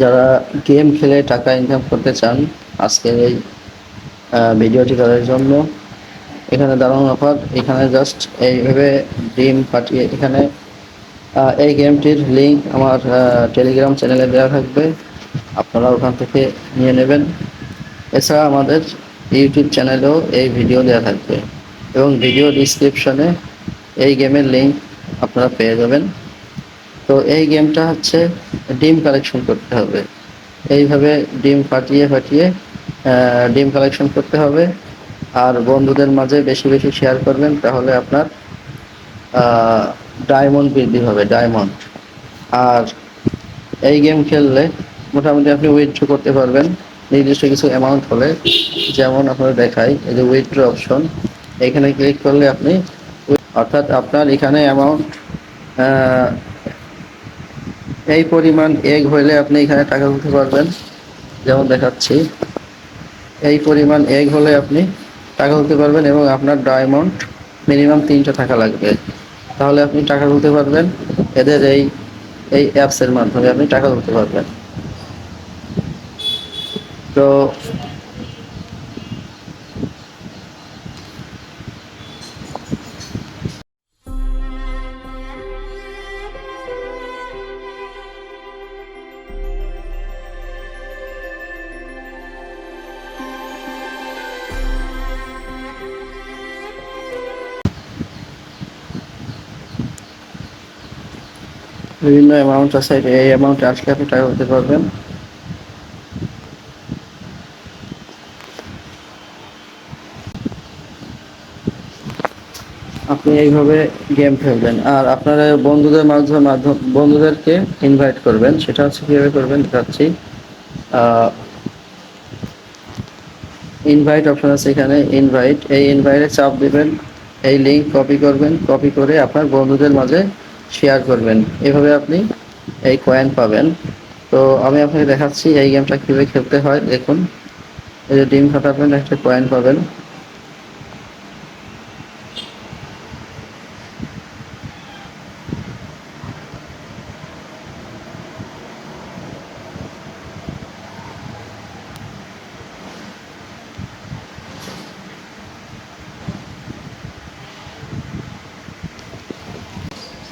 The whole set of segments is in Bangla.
যারা গেম খেলে টাকা ইনকাম করতে চান, আজকের এই ভিডিওটি তাদের জন্য। এখানে দারুণ অফার। এখানে জাস্ট এইভাবে ডিম ফাটিয়ে এখানে এই গেমটির লিঙ্ক আমার টেলিগ্রাম চ্যানেলে দেওয়া থাকবে, আপনারা ওখান থেকে নিয়ে নেবেন। এছাড়া আমাদের ইউটিউব চ্যানেলেও এই ভিডিও দেওয়া থাকবে এবং ভিডিও ডিসক্রিপশনে এই গেমের লিঙ্ক আপনারা পেয়ে যাবেন। তো এই গেমটা হচ্ছে ডিম কালেকশন করতে হবে। এইভাবে ডিম ফাটিয়ে ফাটিয়ে ডিম কালেকশন করতে হবে, আর বন্ধুদের মাঝে বেশি বেশি শেয়ার করবেন, তাহলে আপনার ডায়মন্ড বৃদ্ধি হবে, ডায়মন্ড। আর এই গেম খেললে মোটামুটি আপনি উইথড্র করতে পারবেন নির্দিষ্ট কিছু অ্যামাউন্ট হলে। যেমন আপনারা দেখাই, এই যে উইথড্র অপশন, এখানে ক্লিক করলে আপনি অর্থাৎ আপনার এখানে অ্যামাউন্ট এই পরিমাণ এগ হইলে আপনি এখানে টাকা তুলতে পারবেন। যেমন দেখাচ্ছি, এই পরিমাণ এগ হলে আপনি টাকা তুলতে পারবেন এবং আপনার ডায়মন্ড মিনিমাম 3টা থাকা লাগবে, তাহলে আপনি টাকা তুলতে পারবেন। এদের এই অ্যাপসের মাধ্যমে আপনি টাকা তুলতে পারবেন। তো বিভিন্ন অ্যামাউন্ট আছে, এই অ্যামাউন্টে আসলে আপনি টাকা তুলতে পারবেন। আপনি এইভাবে গেম খেলবেন আর আপনার বন্ধুদের বন্ধুদেরকে ইনভাইট করবেন। সেটা হচ্ছে কীভাবে করবেন দেখাচ্ছি। ইনভাইট অপশন আছে এখানে, ইনভাইট, এই ইনভাইটে চাপ দেবেন, এই লিঙ্ক কপি করবেন, কপি করে আপনার বন্ধুদের মাঝে শেয়ার করবেন। এভাবে আপনি এই কয়েন পাবেন। তো আমি আপনাকে দেখাচ্ছি এই গেমটা কীভাবে খেলতে হয়। দেখুন, এই যে ডিম ফাটাবেন, একটা কয়েন পাবেন।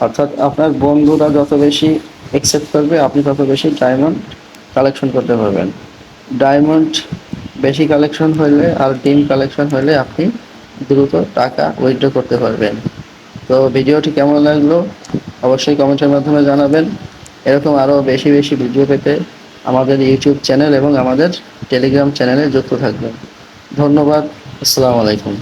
অর্থাৎ আপনার বন্ধুরা যত বেশি অ্যাকসেপ্ট করবে, আপনি তত বেশি ডায়মন্ড কালেকশন করতে পারবেন। ডায়মন্ড বেশি কালেকশন হলে আর ডিম কালেকশন হলে আপনি দ্রুত টাকা উইথড্র করতে পারবেন। তো ভিডিওটি কেমন লাগলো অবশ্যই কমেন্টের মাধ্যমে জানাবেন। এরকম আরও বেশি বেশি ভিডিও পেতে আমাদের ইউটিউব চ্যানেল এবং আমাদের টেলিগ্রাম চ্যানেলে যুক্ত থাকবেন। ধন্যবাদ। আসসালামু আলাইকুম।